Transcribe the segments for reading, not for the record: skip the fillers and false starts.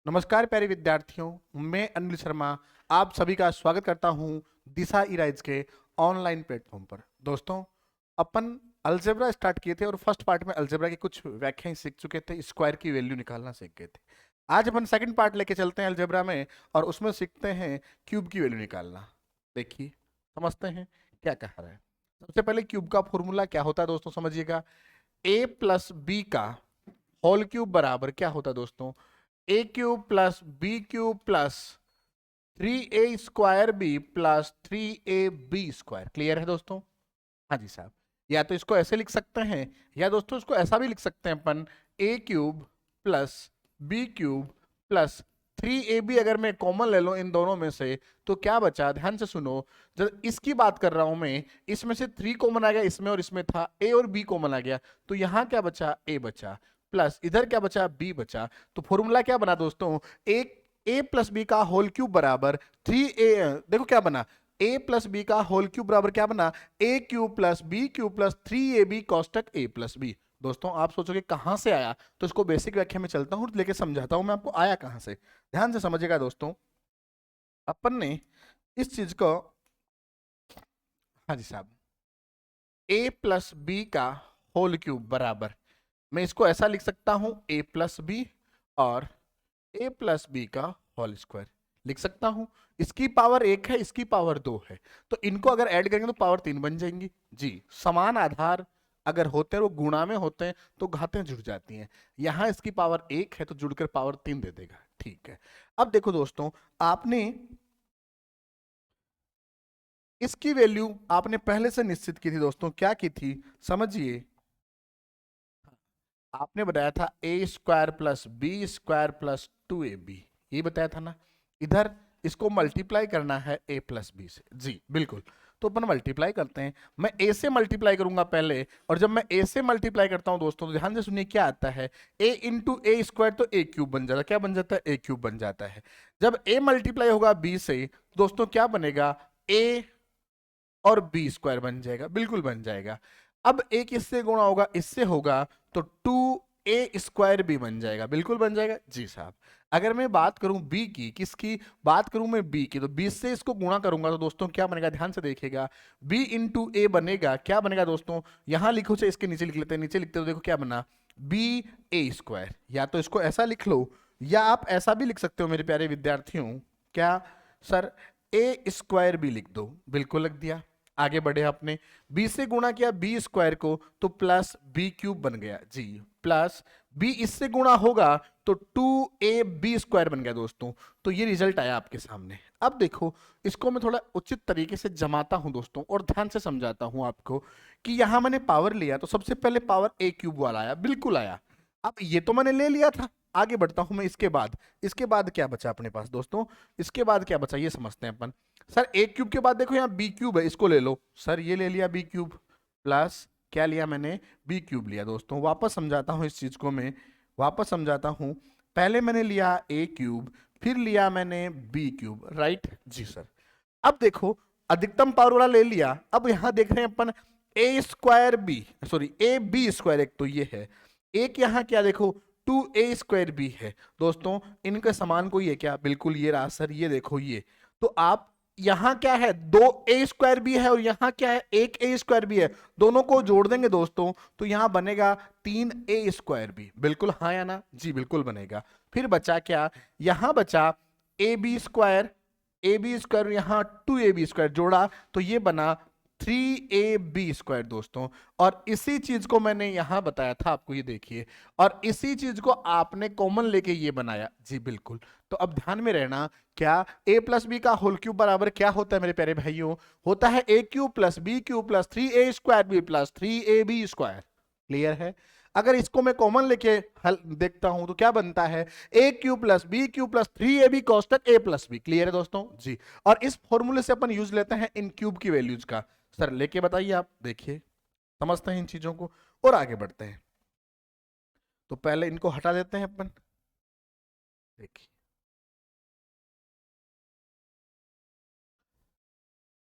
नमस्कार प्यारे विद्यार्थियों, मैं अनिल शर्मा आप सभी का स्वागत करता हूं दिशा ईराइज के ऑनलाइन प्लेटफॉर्म पर। दोस्तों, अपन अलजेब्रा स्टार्ट किए थे और फर्स्ट पार्ट में अलजेब्रा की कुछ व्याख्याएं सीख चुके थे, स्क्वायर की वैल्यू निकालना सीख गए थे। आज अपन सेकंड पार्ट लेके चलते हैं अलजेब्रा में और उसमें सीखते हैं क्यूब की वैल्यू निकालना। देखिए, समझते हैं क्या कह रहा है। सबसे पहले क्यूब का फॉर्मूला क्या होता है दोस्तों, समझिएगा। ए प्लस बी का होल क्यूब बराबर क्या होता है दोस्तों, A cube plus B cube plus 3a² B plus 3ab²। Clear है दोस्तों? हाँ जी साहब। या तो इसको ऐसे लिख सकते हैं या दोस्तों इसको ऐसा भी लिख सकते हैं अपन, A cube plus B cube plus 3ab। अगर मैं कॉमन ले लो इन दोनों में से तो क्या बचा, ध्यान से सुनो। जब इसकी बात कर रहा हूं मैं, इसमें से 3 कॉमन आ गया, इसमें और इसमें था ए और बी कॉमन आ गया, तो यहां क्या बचा, ए बचा, प्लस इधर क्या बचा, बी बचा। तो फॉर्मूला क्या बना दोस्तों, एक ए प्लस बी का होल क्यूब बराबर 3a। देखो क्या बना, ए प्लस बी का होल क्यूब बराबर क्या बना, A cube plus B cube plus 3ab कोष्टक ए प्लस बी। दोस्तों आप सोचोगे कहां से आया, तो इसको बेसिक व्याख्या में चलता हूं लेके समझाता हूं मैं आपको आया कहां से। ध्यान से समझिएगा दोस्तों, अपन ने इस चीज को, हाँ जी साहब, ए प्लस बी का होल क्यूब बराबर, मैं इसको ऐसा लिख सकता हूं, ए प्लस बी और ए प्लस बी का होल स्क्वायर लिख सकता हूं। इसकी पावर 1 है, इसकी पावर 2 है, तो इनको अगर ऐड करेंगे तो पावर 3 बन जाएंगी जी। समान आधार अगर होते हैं, वो गुणा में होते हैं तो घातें जुड़ जाती हैं। यहां इसकी पावर 1 है तो जुड़कर पावर 3 दे देगा। ठीक है, अब देखो दोस्तों, आपने इसकी वैल्यू आपने पहले से निश्चित की थी दोस्तों, क्या की थी समझिए। आपने बताया था a² plus b² plus 2ab, ये बताया था ना। इधर इसको मल्टीप्लाई करना है a प्लस बी से, जी बिल्कुल। तो अपन मल्टीप्लाई करते हैं, मैं a से मल्टीप्लाई करूंगा पहले, और जब मैं a से मल्टीप्लाई करता हूं दोस्तों तो ध्यान से सुनिए क्या आता है, a इंटू ए स्क्वायर, तो a क्यूब बन जाता है। क्या बन जाता है, a क्यूब बन जाता है। जब a मल्टीप्लाई होगा b से दोस्तों क्या बनेगा, a और b² बन जाएगा, बिल्कुल बन जाएगा। अब एक इससे गुणा होगा, इससे होगा, तो 2a² भी बन जाएगा, बिल्कुल बन जाएगा जी साहब। अगर मैं बात करूं b की, किसकी बात करूं मैं, b की, तो 20 से इसको गुणा करूंगा तो दोस्तों क्या बनेगा, ध्यान से देखिएगा, b इंटू ए बनेगा। क्या बनेगा दोस्तों, यहां लिखो चाहे इसके नीचे लिख लेते हैं, नीचे लिखते हो देखो क्या बना, ba²। या तो इसको ऐसा लिख लो या आप ऐसा भी लिख सकते हो मेरे प्यारे विद्यार्थियों, क्या सर, a² भी लिख दो, बिल्कुल लिख दिया। आगे बढ़े आपने, b से गुणा किया b² को तो प्लस b³ बन गया जी, प्लस b इससे गुणा होगा तो 2ab² बन गया दोस्तों। तो ये रिजल्ट आया आपके सामने। अब देखो, इसको मैं थोड़ा उचित तरीके से जमाता हूं दोस्तों और ध्यान से समझाता हूं आपको कि यहां मैंने पावर लिया तो सबसे पहले पावर a³ वाला आया, बिल्कुल आया। अब ये तो मैंने ले लिया था, आगे बढ़ता हूं मैं। इसके बाद क्या बचा अपने पास दोस्तों, इसके बाद क्या बचा ये समझते हैं अपन। सर a³ के बाद देखो यहाँ b³ है, इसको ले लो। सर ये ले लिया b³ प्लस क्या लिया मैंने, b³ लिया दोस्तों। वापस समझाता हूँ इस चीज को मैं, वापस समझाता हूँ। पहले मैंने लिया a³, फिर लिया मैंने b³, राइट जी सर। अब देखो, अधिकतम पावर वाला ले लिया, अब यहां देख रहे हैं अपन a²b, सॉरी ab², एक तो ये है, एक यहाँ क्या देखो 2a²b है दोस्तों। इनके समान कोई है क्या, बिल्कुल ये रहा सर, ये देखो ये। तो आप यहां क्या है, 2a²b है और यहां क्या है, 1a² है, दोनों को जोड़ देंगे दोस्तों तो यहां बनेगा 3a²b। बिल्कुल हाँ या ना जी, बिल्कुल बनेगा। फिर बचा क्या, यहां बचा ab² यहां 2ab² जोड़ा तो ये बना 3ab² दोस्तों। और इसी चीज को मैंने यहां बताया था आपको, ये देखिए, और इसी चीज को आपने कॉमन लेके ये बनाया जी, बिल्कुल। तो अब ध्यान में रहना, क्या a प्लस बी का होल क्यूब बराबर क्या होता है मेरे प्यारे भाइयों, होता है a³ plus b³ plus 3a² plus 3ab²। Clear है? अगर इसको मैं कॉमन लेके हल देखता हूं तो क्या बनता है, a³ plus b³ plus 3ab कोष्टक a plus b। Clear है दोस्तों जी। और इस फॉर्मूले से अपन यूज लेते हैं इन क्यूब की वैल्यूज का। सर लेके बताइए आप, देखिए समझते हैं इन चीजों को और आगे बढ़ते हैं। तो पहले इनको हटा देते हैं अपन, देखिए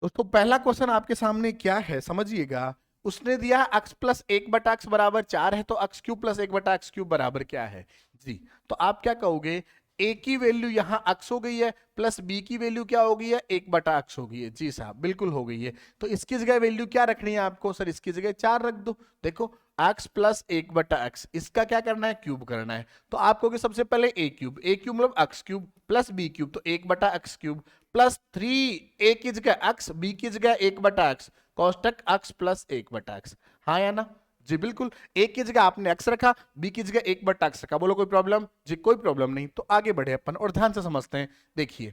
दोस्तों, पहला क्वेश्चन आपके सामने क्या है समझिएगा। उसने दिया x प्लस 1/x बराबर 4 है, तो x³ प्लस 1/x³ बराबर क्या है जी। तो आप क्या कहोगे, ए की वैल्यू यहाँ x हो गई है प्लस बी की वैल्यू क्या हो गई है 1/x हो गई है। जी साहब बिल्कुल हो गई है। तो इसकी जगह वैल्यू क्या रखनी है आपको सर, इसकी जगह 4 रख दो। देखो x प्लस 1/x, इसका क्या करना है क्यूब करना है। तो आप कहोगे सबसे पहले ए क्यूब मतलब x cube plus B cube, तो 1/x क्यूब प्लस 3 ए की जगह x, बी की जगह 1/x, कोष्टक x प्लस 1/x। हाँ या ना जी बिल्कुल। ए की जगह आपने x रखा, बी की जगह 1/x रखा। बोलो कोई प्रॉब्लम जी, कोई प्रॉब्लम नहीं। तो आगे बढ़े अपन और ध्यान से समझते हैं। देखिए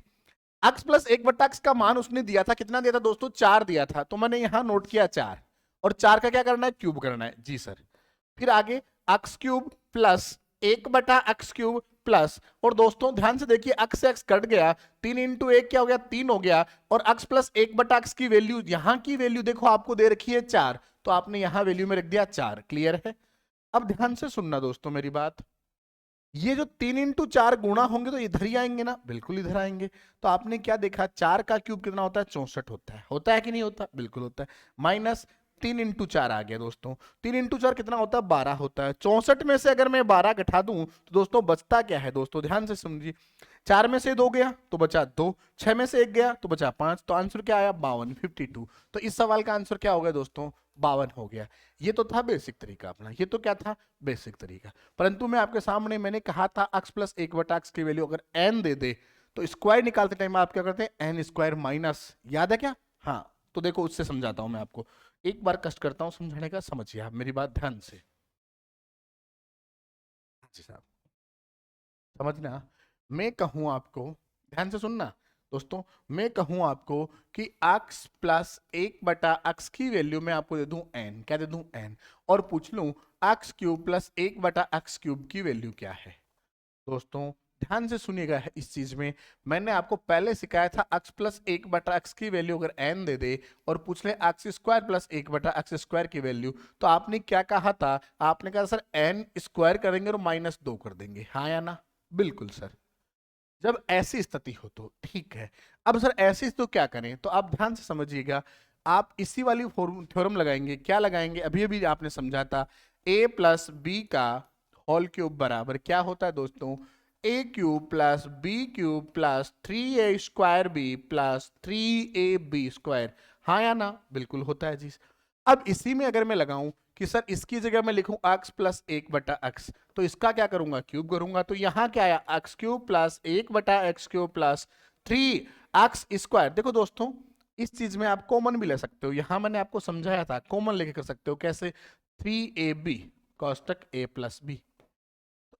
x प्लस 1/x का मान उसने दिया था, कितना दिया था दोस्तों 4 दिया था, तो मैंने यहां नोट किया 4, और 4 का क्या करना है क्यूब करना है। जी सर। फिर आगे x cube plus 1/x cube plus, और दोस्तों ध्यान से देखिए x से x कट गया, 3 इंटू 1 क्या हो गया 3 हो गया, और x प्लस 1/x की वैल्यू, यहां की वैल्यू देखो आपको दे रखी है 4, तो आपने यहां वैल्यू में रख दिया 4। क्लियर है। अब ध्यान से सुनना दोस्तों मेरी बात, ये जो 3 इंटू 4 गुणा होंगे तो इधर ही आएंगे ना, बिल्कुल इधर आएंगे। तो आपने क्या देखा 4 का क्यूब कितना होता है 64 होता है कि नहीं होता, बिल्कुल होता है। माइनस 3 इंटू 4 आ गया दोस्तों, 3 इंटू 4 कितना होता है 12 होता है। 64 में से अगर मैं 12 घटा दूं तो दोस्तों बचता क्या है दोस्तों, ध्यान से समझिए। 4 में से 2 गया तो बचा 2, 6 में से 1 गया तो बचा 5, तो आंसर क्या आया 52, 52। तो इस सवाल का आंसर क्या हो गया दोस्तों 52 हो गया। ये तो था बेसिक तरीका अपना, ये तो क्या था बेसिक तरीका। परंतु मैं आपके सामने मैंने कहा था x प्लस 1/x की वैल्यू अगर n दे दे तो स्क्वायर निकालते टाइम आप क्या करते हैं n स्क्वायर माइनस, याद है क्या। हाँ तो देखो उससे समझाता हूं मैं आपको, एक बार कष्ट करता हूं समझाने का, समझिए आप मेरी बात ध्यान से। जी साहब समझना, मैं कहूं आपको, ध्यान से सुनना दोस्तों, मैं कहूं आपको कि x प्लस 1/x की वैल्यू मैं आपको दे दूं n, क्या दे दूं n, और पूछ लूं x cube plus 1/x cube की वैल्यू क्या है। दोस्तों ध्यान से सुनिएगा इस चीज में, मैंने आपको पहले सिखाया था x प्लस 1/x की वैल्यू अगर n दे दे और पूछ ले x square plus 1/x square की वैल्यू, तो आपने क्या कहा था, आपने कहा सर n स्क्वायर करेंगे और -2 कर देंगे। हाँ या ना, बिल्कुल सर। जब ऐसी स्थिति हो तो ठीक है। अब सर ऐसी तो क्या करें, तो आप ध्यान से समझिएगा, आप इसी वाली थ्योरम लगाएंगे। क्या लगाएंगे, अभी अभी आपने समझा था a प्लस बी का होल क्यूब बराबर क्या होता है दोस्तों, a cube plus B cube plus 3a square b plus 3ab square. हाँ या ना, बिल्कुल होता है जी। अब इसी में अगर मैं लगाऊं कि सर इसकी जगह मैं लिखूं x प्लस 1/x, तो इसका क्या करूंगा क्यूब करूंगा, तो यहां क्या आया x cube plus 1/x cube plus 3x square. देखो दोस्तों इस चीज में आप कॉमन भी ले सकते हो, यहां मैंने आपको समझाया था कॉमन लेके कर सकते हो कैसे, 3ab कोष्टक a प्लस बी,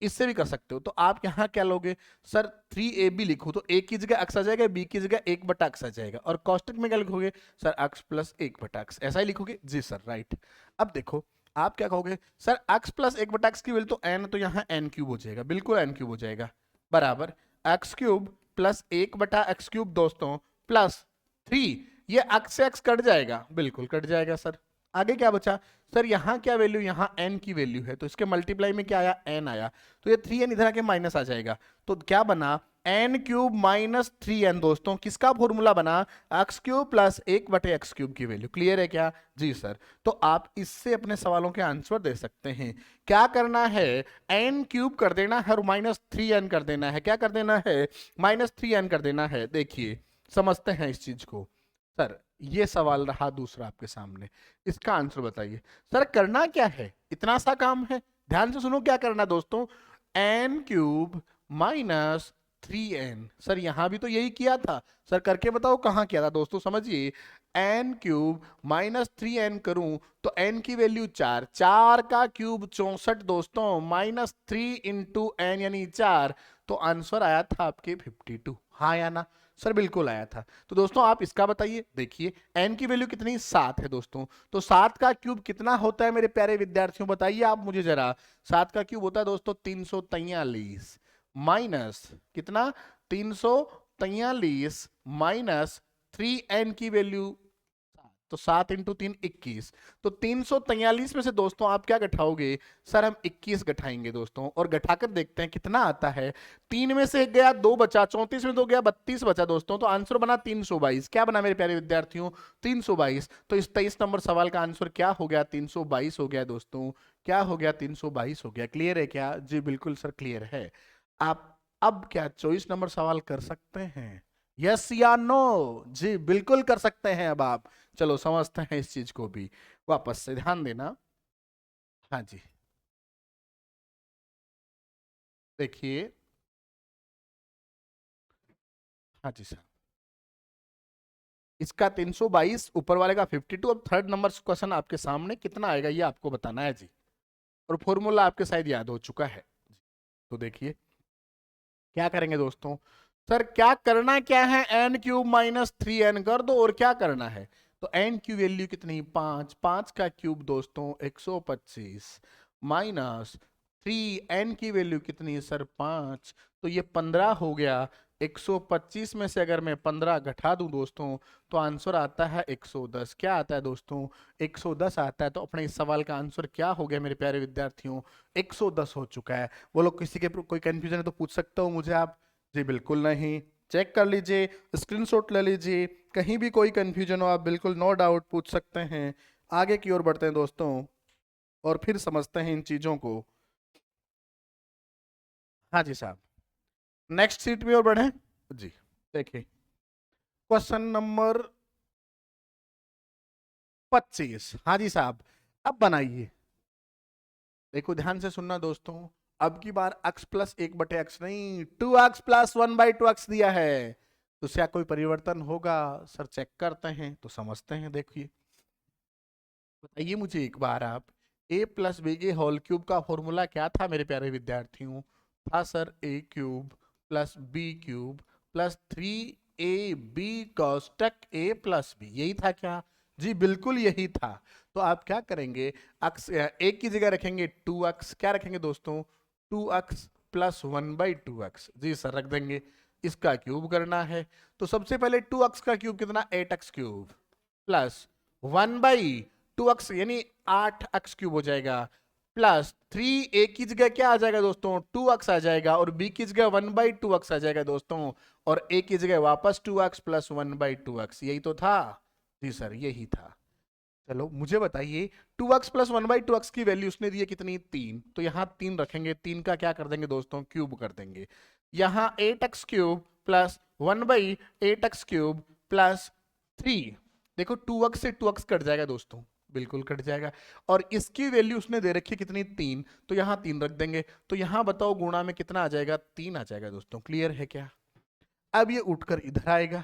इससे भी कर सकते हो। तो आप यहाँ क्या लोगे सर 3ab लिखो तो a की जगह x आ जाएगा, b की जगह 1/x आ जाएगा, और कोष्टक में क्या लिखोगे सर x प्लस 1/x, ऐसा ही लिखोगे जी सर राइट। अब देखो आप क्या कहोगे सर x प्लस 1/x की वैल्यू तो n, तो यहाँ n क्यूब हो जाएगा, बिल्कुल n क्यूब हो जाएगा, बराबर x cube plus 1/x cube दोस्तों प्लस 3, ये x से x कट जाएगा, बिल्कुल कट जाएगा सर। आगे क्या बचा सर, यहाँ क्या वैल्यू, यहाँ n की वैल्यू है, तो इसके मल्टीप्लाई में क्या आया n आया, तो ये 3n इधर आके माइनस आ जाएगा, तो क्या बना n क्यूब माइनस 3n। दोस्तों किसका फॉर्मूला बना, x cube plus 1/x cube की वैल्यू। क्लियर है क्या जी सर। तो आप इससे अपने सवालों के आंसर दे सकते हैं। क्या करना है n क्यूब कर देना है और -3n कर देना है, क्या कर देना है -3n कर देना है। देखिए समझते हैं इस चीज को। सर ये सवाल रहा दूसरा आपके सामने, इसका आंसर बताइए। सर करना क्या है, इतना सा काम है, ध्यान से सुनो क्या करना दोस्तों, n cube minus 3n। Sir यहां भी तो यही किया था, सर करके बताओ कहां किया था दोस्तों, समझिए n क्यूब माइनस 3n करूं तो n की वैल्यू 4, 4 का क्यूब 64 दोस्तों, -3 इंटू n यानी 4, तो आंसर आया था आपके 52। हाँ या ना सर, बिल्कुल आया था। तो दोस्तों आप इसका बताइए, देखिए n की वैल्यू कितनी 7 है दोस्तों, तो 7 का क्यूब कितना होता है मेरे प्यारे विद्यार्थियों, बताइए आप मुझे जरा। 7 का क्यूब होता है दोस्तों 343, माइनस कितना 343 माइनस 3n की वैल्यू, तो 7 इंटू 3 21, तो 343 में से दोस्तों आप क्या घटाओगे सर, हम 21 घटाएंगे दोस्तों, और घटाकर देखते हैं कितना आता है। 3 में से 1 गया 2 बचा, 34 में 2 गया 32 बचा दोस्तों, तो आंसर बना 322। क्या बना मेरे प्यारे विद्यार्थियों 322। तो इस 23 नंबर सवाल का आंसर क्या हो गया 322 हो गया दोस्तों, क्या हो गया 322 हो गया। क्लियर है क्या जी, बिल्कुल सर क्लियर है। आप अब क्या 24 नंबर सवाल कर सकते हैं? यस या नो? जी बिल्कुल कर सकते हैं अब आप। चलो समझते हैं इस चीज को भी, वापस से ध्यान देना। हाँ जी, देखिए। हाँ जी सर, इसका 322, ऊपर वाले का 52। अब थर्ड नंबर क्वेश्चन आपके सामने, कितना आएगा ये आपको बताना है जी। और फॉर्मूला आपके शायद याद हो चुका है। तो देखिए क्या करेंगे दोस्तों। सर क्या करना क्या है, एन क्यूब माइनस 3n कर दो, और क्या करना है। तो एन की वैल्यू कितनी, 5, 5 का क्यूब दोस्तों 125, माइनस 3n की वैल्यू कितनी है सर, 5, तो ये 15 हो गया। 125 में से अगर मैं 15 घटा दूं दोस्तों, तो आंसर आता है 110। क्या आता है दोस्तों, 110 आता है। तो अपने इस सवाल का आंसर क्या हो गया मेरे प्यारे विद्यार्थियों, 110 हो चुका है। वो लोग किसी के कोई कंफ्यूजन है तो पूछ सकते हो मुझे आप? जी बिल्कुल नहीं। चेक कर लीजिए, स्क्रीनशॉट ले लीजिए, कहीं भी कोई कंफ्यूजन हो आप बिल्कुल नो डाउट पूछ सकते हैं। आगे की ओर बढ़ते हैं दोस्तों, और फिर समझते हैं इन चीजों को। हाँ जी साहब, नेक्स्ट सीट में और बढ़े जी। देखिए क्वेश्चन नंबर 25। हाँ जी साहब, अब बनाइए। देखो ध्यान से सुनना दोस्तों, अब की बार x प्लस 1/x नहीं, 2x प्लस 1/2x दिया है। तो क्या कोई परिवर्तन होगा सर? चेक करते हैं तो समझते हैं। देखिए बताइए मुझे एक बार आप, a प्लस बी के होल क्यूब का फॉर्मूला क्या था मेरे प्यारे विद्यार्थियों? था sir a cube plus B cube plus 3ab कॉस्टक a प्लस बी, यही था क्या? जी बिल्कुल यही था। तो आप क्या करेंगे, अक्स एक की जगह रखेंगे 2x, क्या रखेंगे दोस्तों, 2x प्लस 1/2x, जी सर रख देंगे। इसका क्यूब करना है, तो सबसे पहले 2x का क्यूब कितना, 8x क्यूब प्लस 1/2x यानी 8x क्यूब हो जाएगा, प्लस 3 a की जगह क्या आ जाएगा दोस्तों, 2x आ जाएगा, और b की जगह 1/2x आ जाएगा दोस्तों, और a की जगह वापस 2x प्लस 1/2x, यही तो था। जी सर यही था। चलो मुझे बताइए, 2x प्लस 1/2x की वैल्यू उसने दी है कितनी, 3, तो यहाँ 3 रखेंगे, 3 का क्या कर देंगे दोस्तों, क्यूब कर देंगे। यहाँ 8x cube plus 1/8x cube plus 3, देखो 2x से 2x कट जाएगा दोस्तों, बिल्कुल कट जाएगा। और इसकी वैल्यू उसने दे रखी है कितनी, 3, तो यहाँ 3 रख देंगे। तो यहाँ बताओ गुणा में कितना आ जाएगा, 3 आ जाएगा दोस्तों। क्लियर है क्या? अब ये उठकर इधर आएगा,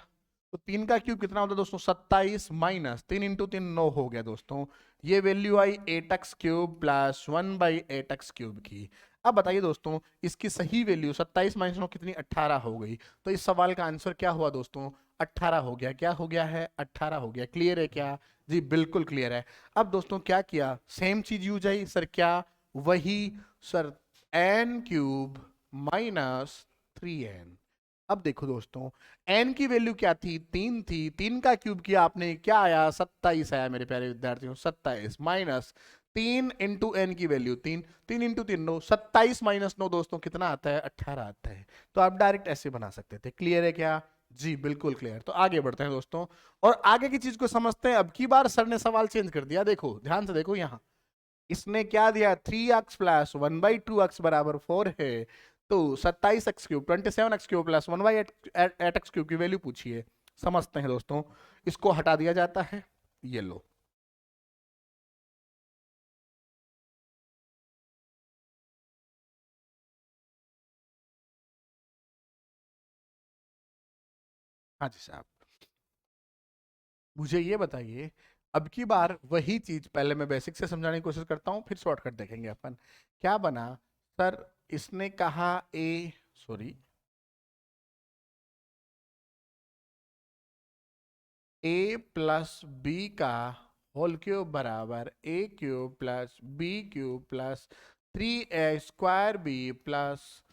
तो 3 का क्यूब कितना होता है दोस्तों, 27, माइनस 3 इंटू 3 9 हो गया दोस्तों। ये वैल्यू आई 8x cube plus 1/8x cube की। अब बताइए दोस्तों, इसकी सही वैल्यू 27 माइनस 9 कितनी, 18 हो गई। तो इस सवाल का आंसर क्या हुआ दोस्तों, 18 हो गया। क्या हो गया है, 18 हो गया। क्लियर है क्या? जी बिल्कुल क्लियर है। अब दोस्तों क्या किया, सेम चीज यूज आई सर, क्या वही sir, n cube minus 3n। अब देखो दोस्तों, n की वैल्यू क्या थी, 3 थी, 3 का क्यूब किया आपने, क्या आया, 27 आया मेरे प्यारे विद्यार्थियों, 27 माइनस 3 इंटू एन की वैल्यू 3, 3 इंटू 3 9, 27 माइनस 9 दोस्तों कितना आता है, 18 आता है। तो आप डायरेक्ट ऐसे बना सकते थे। क्लियर है क्या? जी बिल्कुल क्लियर। तो आगे बढ़ते हैं दोस्तों, और आगे की चीज को समझते हैं। अब की बार सर ने सवाल चेंज कर दिया, देखो ध्यान से देखो, यहाँ इसने क्या दिया, 3x प्लस 1/2x बराबर 4 है। तो 27x cube 27x cube plus 1/8x cube की वैल्यू पूछिए। समझते हैं दोस्तों, इसको हटा दिया जाता है, ये लो। हाँ जी साहब, मुझे ये बताइए, अब की बार वही चीज, पहले मैं बेसिक से समझाने की कोशिश करता हूँ, फिर शॉर्टकट देखेंगे अपन। क्या बना सर, इसने कहा A, sorry, A plus B का होल क्यूब बराबर A cube plus B cube plus 3a² B plus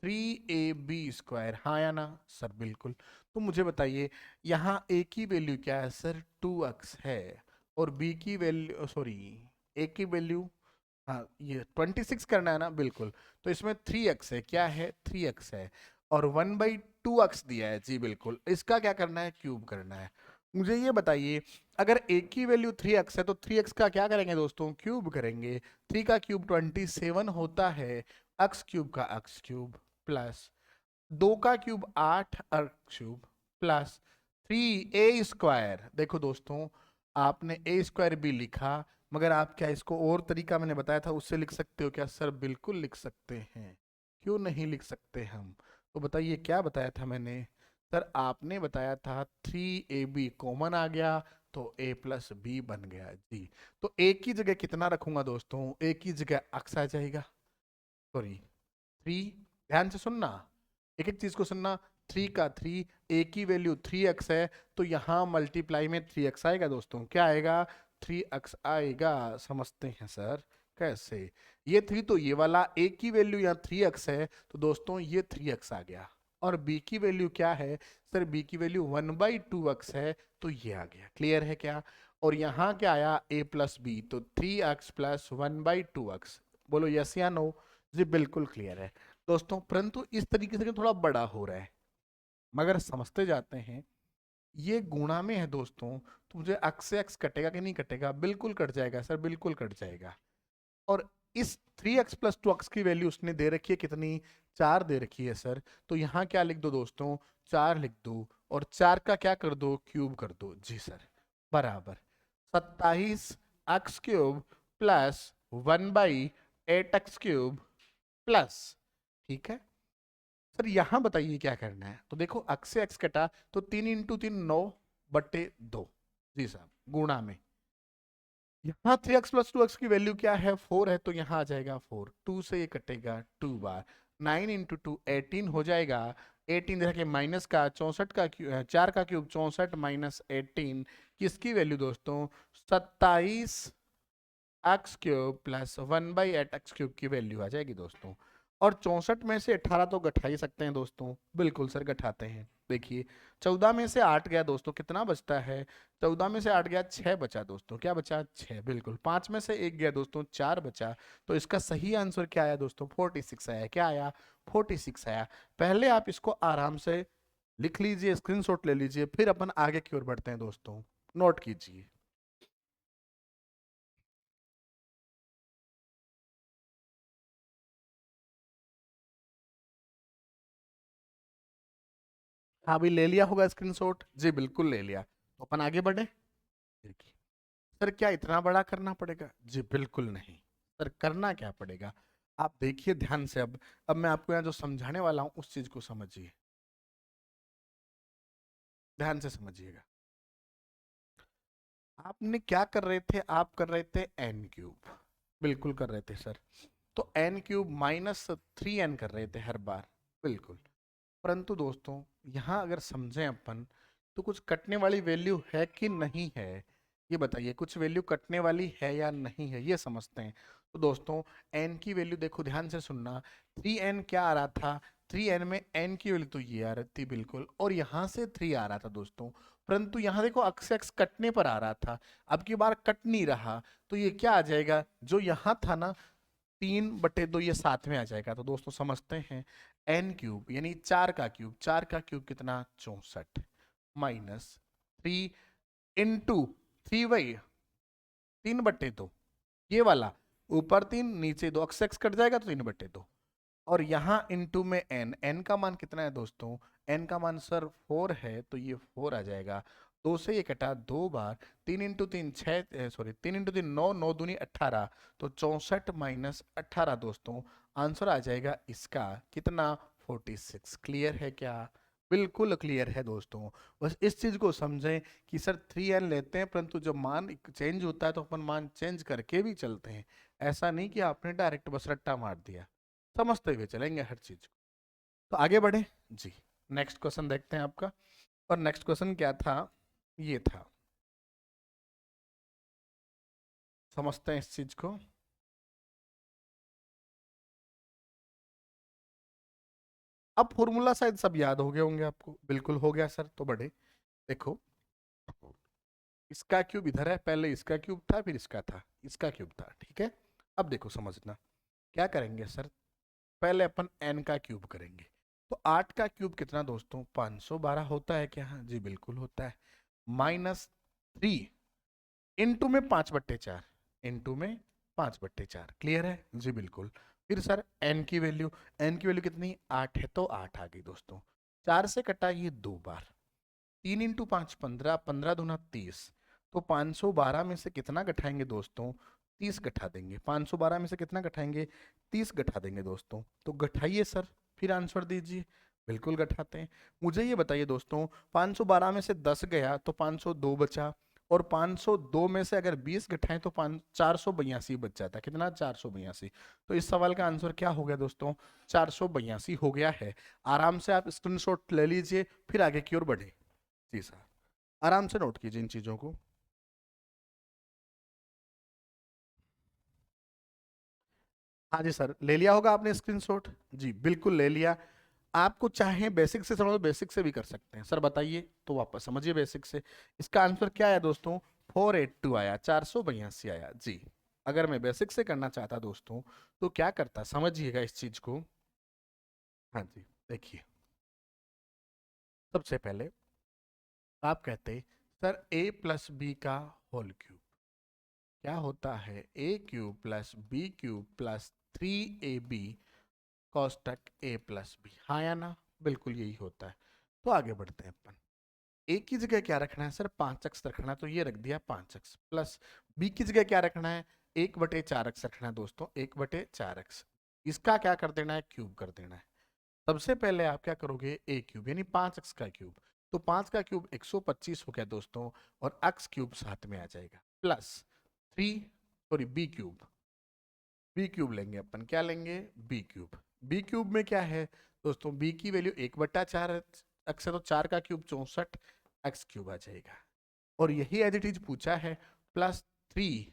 3ab², हाँ या ना सर? बिल्कुल। तो मुझे बताइए, यहाँ a की वैल्यू क्या है सर, 2x है, और b की वैल्यू, सॉरी, a की वैल्यू, हाँ ये 26 करना है ना, बिल्कुल। तो इसमें 3x है, क्या है, 3x है, और 1/2x दिया है, जी बिल्कुल। इसका क्या करना है, क्यूब करना है। मुझे ये बताइए, अगर a की वैल्यू 3x है, तो 3x का क्या करेंगे दोस्तों, क्यूब करेंगे। 3 का क्यूब 27 होता है, x क्यूब का x क्यूब प्लस 2 का क्यूब 8 क्यूब प्लस 3a²। देखो दोस्तों, आपने a² भी लिखा, मगर आप क्या इसको और तरीका मैंने बताया था उससे लिख सकते हो क्या? सर बिल्कुल लिख सकते हैं, क्यों नहीं लिख सकते हम? तो बताइए क्या बताया था मैंने? सर आपने बताया था 3ab कॉमन आ गया तो a+b बन गया जी। तो a की जगह कितना रखूंगा दोस्तों? a की जगह x आ जाएगा, सॉरी 3। ध्यान से सुनना, एक एक चीज को सुनना। 3 का 3, a की वैल्यू 3x है, तो यहाँ मल्टीप्लाई में 3x आएगा दोस्तों। क्या आएगा? 3x आएगा। समझते हैं सर कैसे? ये 3 तो ये वाला, a की वैल्यू यहाँ 3x है, तो दोस्तों ये 3x आ गया। और b की वैल्यू क्या है? सर b की वैल्यू 1/2x है, तो ये आ गया। क्लियर है क्या? और यहाँ क्या आया? a+b, तो 3x + 1/2x। बोलो यस या नो? जी बिल्कुल क्लियर है दोस्तों, परंतु इस तरीके से थोड़ा बड़ा हो रहा है, मगर समझते जाते हैं। ये गुणा में है दोस्तों, तो मुझे x से x कटेगा कि नहीं कटेगा? बिल्कुल कट जाएगा सर, बिल्कुल कट जाएगा। और इस 3x + 2x की वैल्यू उसने दे रखी है कितनी? 4 दे रखी है सर। तो यहाँ क्या लिख दो दोस्तों? 4 लिख दो, और 4 का क्या कर दो? क्यूब कर दो जी सर। बराबर 27x³ प्लस 1/8x³ प्लस, ठीक है सर। यहां बताइए क्या करना है? तो देखो x से x कटा, तो 3 × 3 9/2 जी साहब, गुणा में। यहाँ 3x + 2x की वैल्यू क्या है? 4 है, तो यहाँ आ जाएगा 4। 2 से ये कटेगा 2 बार, 9 × 2 18 हो जाएगा। 18 देखा कि माइनस का 64 का 4 का क्यूब 64 माइनस 18, किसकी वैल्यू दोस्तों? 27x³ प्लस 1/8x³ की वैल्यू आ जाएगी दोस्तों। और 64 में से 18 तो घटा ही सकते हैं दोस्तों। बिल्कुल सर घटाते हैं। देखिए 14 में से 8 गया दोस्तों, कितना बचता है? 14 में से 8 गया, 6 बचा दोस्तों। क्या बचा? 6, बिल्कुल। 5 में से 1 गया दोस्तों, 4 बचा। तो इसका सही आंसर क्या आया दोस्तों? 46 आया। क्या आया? 46 आया। पहले आप इसको आराम से लिख लीजिए, स्क्रीनशॉट ले लीजिए, फिर अपन आगे की ओर बढ़ते हैं दोस्तों। नोट कीजिए। हाँ भाई, ले लिया होगा स्क्रीनशॉट? जी बिल्कुल ले लिया। तो अपन आगे बढ़े। देखिए सर, क्या इतना बड़ा करना पड़ेगा? जी बिल्कुल नहीं। सर करना क्या पड़ेगा? आप देखिए ध्यान से। अब मैं आपको यहाँ जो समझाने वाला हूँ उस चीज को समझिए, ध्यान से समझिएगा। आपने क्या कर रहे थे? आप कर रहे थे n³। बिल्कुल कर रहे थे सर। तो n³ -3n कर रहे थे हर बार, बिल्कुल। परंतु दोस्तों यहाँ अगर समझें अपन, तो कुछ कटने वाली वैल्यू है कि नहीं है? ये बताइए, कुछ वैल्यू कटने वाली है या नहीं है, ये समझते हैं। तो दोस्तों n की वैल्यू देखो, ध्यान से सुनना। 3n क्या आ रहा था? 3n में n की वैल्यू तो ये आ रही थी, बिल्कुल। और यहाँ से 3 आ रहा था दोस्तों, परंतु यहाँ देखो x x कटने पर आ रहा था। अब की बार कट नहीं रहा, तो ये क्या आ जाएगा? जो यहाँ था ना, 3/2, ये साथ में आ जाएगा। तो दोस्तों समझते हैं, n³ यानी 4 का क्यूब, 4 का क्यूब कितना? 64 माइनस 3 इंटू 3/2, ये वाला। ऊपर 3 नीचे 2, x x कट जाएगा तो 3/2। और यहाँ इंटू में n का मान कितना है दोस्तों? n का मान सर 4 है, तो ये 4 आ जाएगा। 2 से ये कटा 2 बार, 3 × 3 6, सॉरी 3 × 3 9, 9 दूनी 18, तो 64 माइनस 18 दोस्तों। आंसर आ जाएगा इसका कितना? 46। क्लियर है क्या? बिल्कुल क्लियर है दोस्तों। बस इस चीज को समझें कि सर 3n लेते हैं, परंतु जब मान चेंज होता है तो अपन मान चेंज करके भी चलते हैं। ऐसा नहीं कि आपने डायरेक्ट बस रट्टा मार दिया। समझते हुए चलेंगे हर चीज को। तो आगे बढ़े जी। नेक्स्ट क्वेश्चन देखते हैं आपका। और नेक्स्ट क्वेश्चन क्या था? ये था। समझते हैं इस चीज को। अब फॉर्मूला शायद सब याद हो गए होंगे आपको। बिल्कुल हो गया सर, तो बढ़े। देखो, इसका क्यूब इधर है, पहले इसका क्यूब था, फिर इसका था, इसका क्यूब था, ठीक है। अब देखो समझना, क्या करेंगे सर? पहले अपन n का क्यूब करेंगे। तो 8 का क्यूब कितना दोस्तों? 512 होता है क्या? हाँ जी बिल्कुल होता है। -3 इंटू में 5/4, इंटू में 5/4। क्लियर है? जी बिल्कुल। फिर सर एन की वैल्यू कितनी 8 है तो 8 आ गई दोस्तों। 4 से कटा ये 2 बार, 3 × 5 15, 15 दूना 30, तो 512 में से कितना घटाएंगे दोस्तों, 30 घटा देंगे। 512 में से कितना घटाएंगे, 30 घटा देंगे दोस्तों। तो घटाइए सर, फिर आंसर दीजिए। बिल्कुल घटाते हैं। मुझे ये बताइए दोस्तों, 512 में से 10 गया तो 502 बचा, और 502 में से अगर 20 घटाएं तो 482 बच जाता है। कितना, 482। तो इस सवाल का आंसर क्या हो गया दोस्तों, 482 हो गया है। आराम से आप स्क्रीनशॉट ले लीजिए, फिर आगे की ओर बढ़े। जी सर, आराम से नोट कीजिए इन चीजों को। हाँ जी सर, ले लिया होगा आपने स्क्रीनशॉट। जी बिल्कुल ले लिया। आपको चाहे बेसिक से समझो तो बेसिक से भी कर सकते हैं। सर बताइए, तो वापस समझिए बेसिक से। इसका आंसर क्या आया दोस्तों, 482 आया, 482 आया जी। अगर मैं बेसिक से करना चाहता दोस्तों तो क्या करता, समझिएगा इस चीज को। हाँ जी, देखिए, सबसे पहले आप कहते सर a+b का होल क्यूब क्या होता है, a³ + b³ + 3ab कॉस्टक a+b, हाँ या ना, बिल्कुल यही होता है। तो आगे बढ़ते हैं अपन। ए की जगह क्या रखना है सर, 5x रखना है, तो ये रख दिया 5x, प्लस बी की जगह क्या रखना है, 1/4x रखना है दोस्तों, 1/4x। इसका क्या कर देना है, क्यूब कर देना है। सबसे पहले आप क्या करोगे, a³ यानी 5x का क्यूब, तो 5 का क्यूब 125 हो गया दोस्तों, और x क्यूब साथ में आ जाएगा, प्लस 3, सॉरी बी क्यूब लेंगे अपन, क्या लेंगे, बी क्यूब। बी क्यूब में क्या है दोस्तों, बी की वैल्यू 1/4 एक्स है, तो 4 का क्यूब 64, एक्स क्यूब आ जाएगा। और यही एज इट इज पूछा है, +3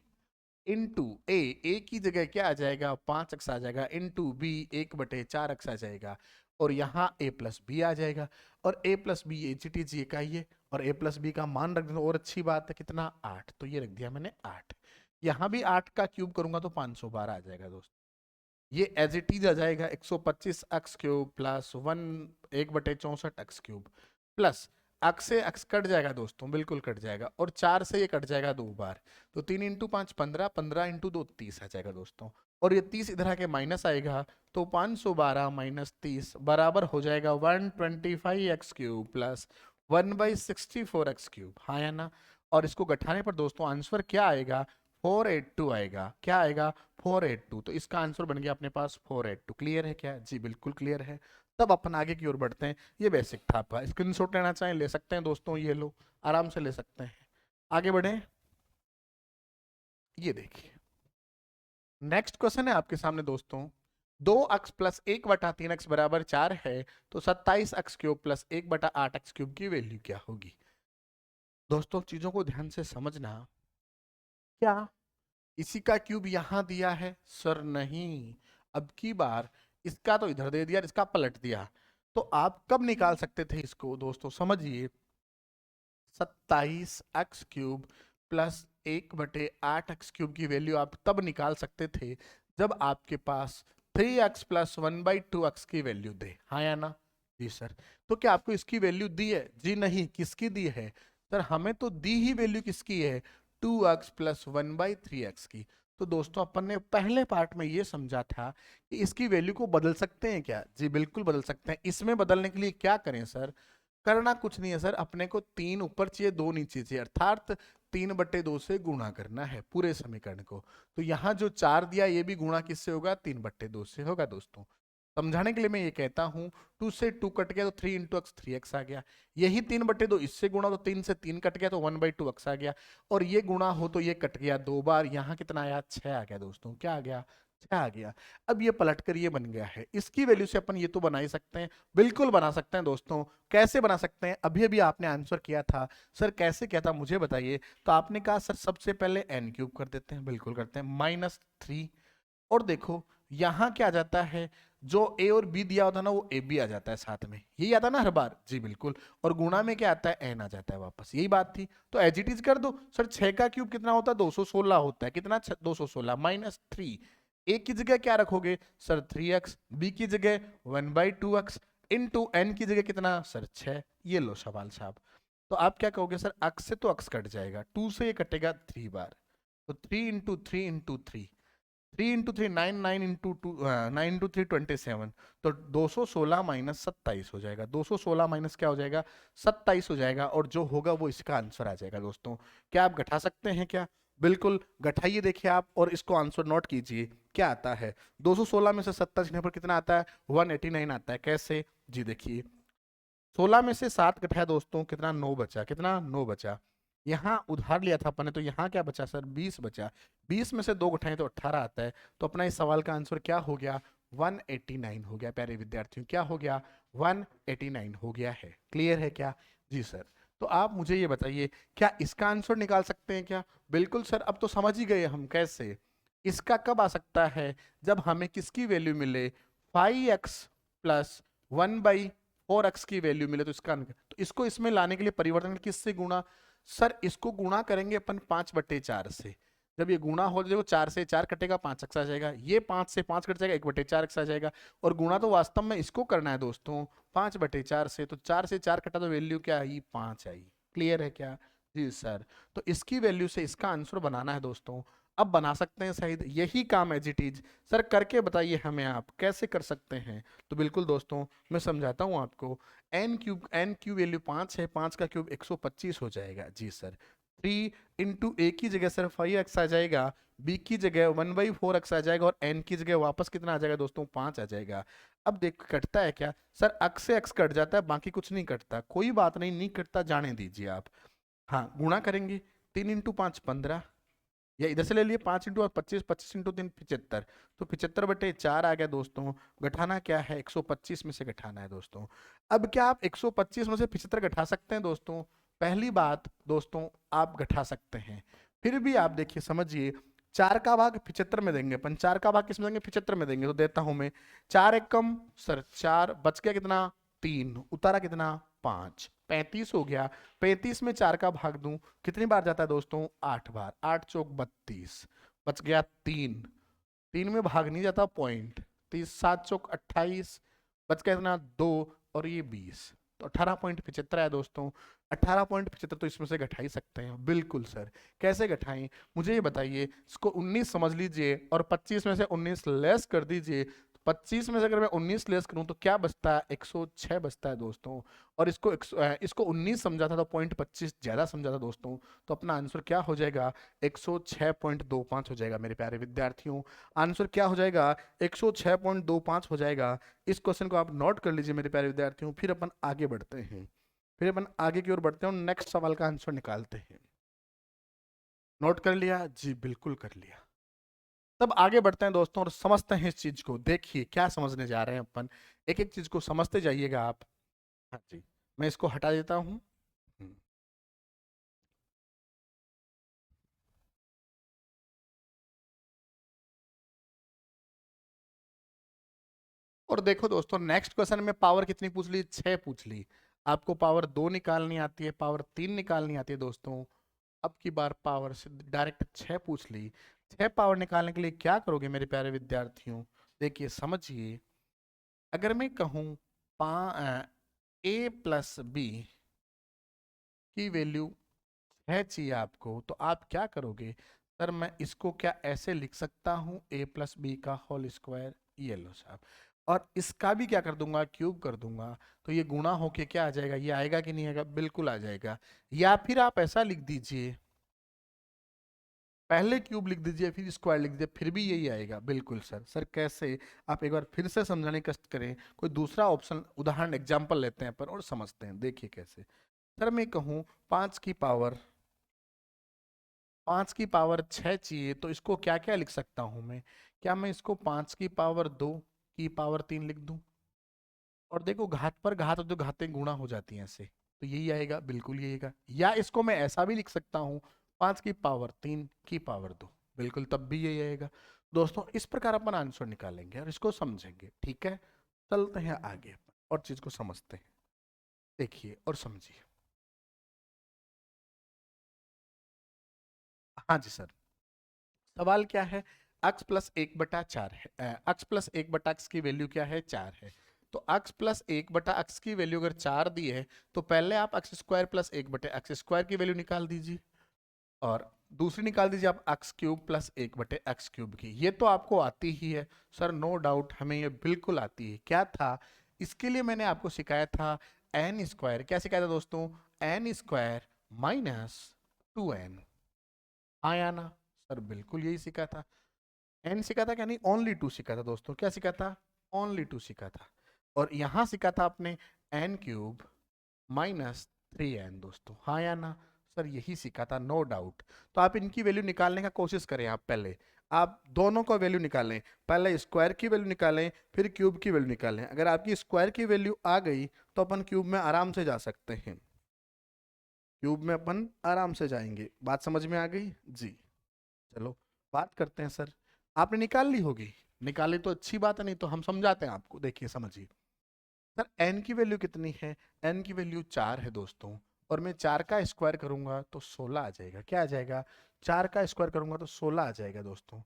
इंटू ए की जगह क्या आ जाएगा, 5x आ जाएगा, इंटू बी 1/4x आ जाएगा, और यहाँ a+b आ जाएगा। और a+b एच इट इज ये का ही है, और a+b का मान रख दो, और अच्छी बात है, कितना, 8, तो ये रख दिया मैंने 8। यहाँ भी 8 का क्यूब करूंगा तो 512 आ जाएगा दोस्तों। ये एज इट इज आ जाएगा, 125x³ plus 1/64x³ plus x से x कट जाएगा दोस्तों, बिल्कुल कट जाएगा, और 4 से ये कट जाएगा 2 बार, तो 3 × 5 15, 15 × 2 30 आ जाएगा दोस्तों। और ये 30 इधर आके माइनस आएगा, तो 512 - 30 बराबर हो जाएगा 125x³ प्लस 1/64x³, हाँ या ना। और इसको घटाने पर दोस्तों आंसर क्या आएगा, 482 आएगा। क्या आएगा, 482। तो इसका आंसर बन गया अपने पास 482। क्लियर है क्या, जी बिल्कुल क्लियर है। तब अपन आगे की ओर बढ़ते हैं। ये बेसिक था आपका, स्क्रीनशॉट लेना चाहें ले सकते हैं दोस्तों, ये लो, आराम से ले सकते हैं। आगे बढ़े, ये देखिए, नेक्स्ट क्वेश्चन है आपके सामने दोस्तों। 2x + 1/3x बराबर 4 है, तो 27x³ + 1/8x³ की वैल्यू क्या होगी। दोस्तों चीजों को ध्यान से समझना। क्या इसी का क्यूब यहां दिया है, सर नहीं, अब की बार इसका तो इधर दे दिया, इसका पलट दिया। तो आप कब निकाल सकते थे इसको दोस्तों, समझिए, 27x³ + 1/8x³ की वैल्यू आप तब निकाल सकते थे जब आपके पास 3x + 1/2x की वैल्यू दे, हाँ या ना। जी सर। तो क्या आपको इसकी वैल्यू दी है, जी नहीं, किसकी दी है सर, हमें तो दी ही वैल्यू किसकी है, 2x + 1/3x की। तो दोस्तों अपन ने पहले पार्ट में ये समझा था कि इसकी वैल्यू को बदल सकते हैं क्या, जी बिल्कुल बदल सकते हैं। इसमें बदलने के लिए क्या करें सर, करना कुछ नहीं है सर, अपने को 3 ऊपर चाहिए 2 नीचे चाहिए, अर्थात 3/2 से गुणा करना है पूरे समीकरण को। तो यहाँ जो 4 दिया ये भी गुणा किससे होगा, 3/2 से होगा दोस्तों। समझाने के लिए मैं ये कहता हूँ, 2 से 2 कट गया तो 3 × x 3x आ गया, यही 3/2 इससे गुणा तो 3 से 3 कट गया तो 1/2x आ गया, और ये गुणा हो तो ये कट गया 2 बार, यहाँ कितना आया, 6 आ गया दोस्तों। क्या आ गया, 6 आ गया। अब ये पलट कर ये बन गया है, इसकी वैल्यू से अपन ये तो बना ही सकते हैं, बिल्कुल बना सकते हैं दोस्तों। कैसे बना सकते हैं, अभी अभी आपने आंसर किया था, सर कैसे किया था मुझे बताइए। तो आपने कहा सर सबसे पहले n³ कर देते हैं, बिल्कुल करते हैं, -3, और देखो यहाँ क्या आ जाता है, जो a और b दिया होता है ना वो ab आ जाता है साथ में, यही आता है ना हर बार, जी बिल्कुल। और गुणा में क्या आता है, n आ जाता है वापस, यही बात थी। तो एज इट इज कर दो सर, 6 का क्यूब कितना होता है, 216 होता है, कितना, 216 -3। a की जगह क्या रखोगे सर, 3x, b की जगह 1/2x, इंटू n की जगह कितना सर, 6। ये लो सवाल साहब। तो आप क्या कहोगे सर, x से तो x कट जाएगा, 2 से ये कटेगा 3 बार, तो 3 × 3 × 3, 3 × 3 9, 9 × 3 27, तो 216 माइनस 27 हो जाएगा। 216 माइनस क्या हो जाएगा, 27 हो जाएगा, और जो होगा वो इसका आंसर आ जाएगा दोस्तों। क्या आप घटा सकते हैं क्या? बिल्कुल घटाइए, देखिए आप, और इसको आंसर नोट कीजिए क्या आता है। 216 में से 27 घटाने पर कितना आता है, 189 आता है। कैसे जी, देखिए 16 में से 7 घटाया दोस्तों, कितना 9 बचा, कितना 9 बचा। यहाँ उधार लिया था अपन ने, तो यहाँ क्या बचा सर, 20 बचा। 20 में से 2 घटाएं तो 18 आता है। तो अपना इस सवाल का आंसर क्या हो गया, 189 हो गया प्यारे विद्यार्थियों। क्या हो गया, 189 हो गया है। क्लियर है क्या? जी सर। तो आप मुझे ये बताइए, क्या इसका आंसर निकाल सकते हैं क्या? बिल्कुल सर, अब तो समझ ही गए हम कैसे। इसका कब आ सकता है, जब हमें किसकी वैल्यू मिले, 5x प्लस 1/4x की वैल्यू मिले, तो इसका, तो इसको इसमें लाने के लिए परिवर्तन किससे गुणा, सर इसको गुणा करेंगे अपन 5/4 से। जब ये गुणा हो जाएगा, 4 से 4 कटेगा, 5x आ जाएगा। ये 5 से 5 कट जाएगा, 1/4x आ जाएगा। और गुणा तो वास्तव में इसको करना है दोस्तों, 5/4 से। तो 4 से 4 कटा तो वैल्यू क्या आई, 5 आई। क्लियर है क्या? जी सर। तो इसकी वैल्यू से इसका आंसर बनाना है दोस्तों। अब बना सकते हैं शायद, यही काम एज इट इज। सर करके बताइए हमें, आप कैसे कर सकते हैं? तो बिल्कुल दोस्तों, मैं समझाता हूँ आपको। एन क्यूब वैल्यू 5 है, 5 का क्यूब 125 हो जाएगा। जी सर। 3 इंटू ए की जगह सर 5x आ जाएगा, बी की जगह 1/4x आ जाएगा, और एन की जगह वापस कितना आ जाएगा दोस्तों, 5 आ जाएगा। अब देख कटता है क्या सर, अक्स से अक्स कट जाता है, बाकी कुछ नहीं कटता। कोई बात नहीं, नहीं कटता, जाने दीजिए आप। हाँ, गुणा करेंगे, 3 × 5 15, या इधर से ले लिए 5 × 25, 25 × 3 75, तो 75/4 आ गया दोस्तों। घटाना क्या है, 125 में से घटाना है दोस्तों। अब क्या आप 125 में से 75 घटा सकते हैं दोस्तों? पहली बात दोस्तों, आप घटा सकते हैं। फिर भी आप देखिए, समझिए, 4 का भाग 75 में देंगे अपन, 4 का भाग किस में देंगे, 75 में देंगे। तो देता हूं मैं, 4 एक कम सर 4, बच गया कितना, 3, उतारा कितना, 5, 35 हो गया। 35 में 4 का भाग दूं, कितनी बार जाता है दोस्तों, 8 बार। 8 चौक 32, बच गया 3, 3 में भाग नहीं जाता पॉइंट, 30, 7 चौक 28, बच गया इतना 2, और ये 20, तो 18.75 है दोस्तों। 18.75 तो इसमें से घटा ही सकते हैं। बिल्कुल सर। कैसे घटाएं, मुझे ये बताइए। इसको 19 समझ लीजिए, और 25 में से 19 लेस कर दीजिए। 25 में से अगर मैं 19 लेस करूं तो क्या बचता है, 106 बचता है दोस्तों। और इसको 19 समझा था, तो 0.25 ज्यादा समझा था दोस्तों। तो अपना आंसर क्या हो जाएगा, 106.25 हो जाएगा मेरे प्यारे विद्यार्थियों। आंसर क्या हो जाएगा, 106.25 हो जाएगा। इस क्वेश्चन को आप नोट कर लीजिए मेरे प्यारे विद्यार्थियों। फिर अपन आगे बढ़ते हैं, फिर अपन आगे की ओर बढ़ते हैं और नेक्स्ट सवाल का आंसर निकालते हैं। नोट कर लिया जी, बिल्कुल कर लिया। तब आगे बढ़ते हैं दोस्तों, और समझते हैं इस चीज को। देखिए क्या समझने जा रहे हैं अपन, एक एक चीज को समझते जाइएगा आप। हाँ जी, मैं इसको हटा देता हूं। हम्म। और देखो दोस्तों, नेक्स्ट क्वेश्चन में पावर कितनी पूछ ली, 6 पूछ ली। आपको पावर 2 निकालनी आती है, पावर 3 निकालनी आती है दोस्तों। अब की बार पावर से डायरेक्ट 6 पूछ ली। 6 पावर निकालने के लिए क्या करोगे मेरे प्यारे विद्यार्थियों? देखिए समझिए, अगर मैं कहूँ a+b की वैल्यू 6 चाहिए आपको, तो आप क्या करोगे? सर मैं इसको क्या ऐसे लिख सकता हूँ, a+b का होल स्क्वायर, ये लो साहब। और इसका भी क्या कर दूंगा, क्यूब कर दूंगा। तो ये गुणा होके क्या आ जाएगा, ये आएगा कि नहीं आएगा, बिल्कुल आ जाएगा। या फिर आप ऐसा लिख दीजिए, पहले क्यूब लिख दीजिए, फिर स्क्वायर लिख दीजिए, फिर भी यही आएगा। बिल्कुल सर। सर कैसे, आप एक बार फिर से समझाने की कष्ट करें। कोई दूसरा ऑप्शन, उदाहरण, एग्जाम्पल लेते हैं पर और समझते हैं। देखिए कैसे। सर मैं कहूँ 5 की पावर 6 चाहिए, तो इसको क्या क्या लिख सकता हूँ मैं? क्या मैं इसको 5 की पावर 2 की पावर 3 लिख दूं? और देखो घात पर घात, जो घातें गुणा हो जाती हैं ऐसे, तो यही आएगा, बिल्कुल यही आएगा। या इसको मैं ऐसा भी लिख सकता हूँ, 5 की पावर 3 की पावर 2, बिल्कुल तब भी यही आएगा। दोस्तों इस प्रकार अपन आंसर निकालेंगे और इसको समझेंगे। ठीक है, चलते हैं आगे और चीज को समझते हैं। देखिए और समझिए। हाँ जी सर। सवाल क्या है, x+1/4 है। x+1/x की वैल्यू क्या है, 4 है। तो x+1/x की वैल्यू अगर 4 दी है, तो पहले आप x² + 1/x² की वैल्यू निकाल दीजिए। और दूसरी निकाल दीजिए आप x cube plus 1/x cube की। ये तो आपको आती ही है सर, नो डाउट, हमें ये बिल्कुल आती है। क्या था इसके लिए मैंने आपको सिखाया था एन स्क्वायर, क्या सिखाया था दोस्तों, एन स्क्वायर माइनस 2n। आया ना सर, बिल्कुल यही सीखा था। एन सीखा था क्या, नहीं ओनली 2 सीखा था दोस्तों। क्या सीखा था, ओनली 2 सीखा था। और यहां सीखा था आपने एन क्यूब माइनस 3n दोस्तों। हाँ या ना सर, यही सीखा था, नो डाउट। तो आप इनकी वैल्यू निकालने का कोशिश करें। आप पहले आप दोनों का वैल्यू निकालें, पहले स्क्वायर की वैल्यू निकालें फिर क्यूब की वैल्यू निकालें। अगर आपकी स्क्वायर की वैल्यू आ गई तो अपन क्यूब में आराम से जा सकते हैं, क्यूब में अपन आराम से जाएंगे। बात समझ में आ गई जी। चलो बात करते हैं सर, आपने निकाल ली होगी, निकाली तो अच्छी बात है, नहीं तो हम समझाते हैं आपको। देखिए समझिए सर, n की वैल्यू कितनी है, n की वैल्यू 4 है दोस्तों। और मैं 4 का स्क्वायर करूंगा तो 16 आ जाएगा। क्या आ जाएगा, 4 का स्क्वायर करूंगा तो 16 आ जाएगा दोस्तों।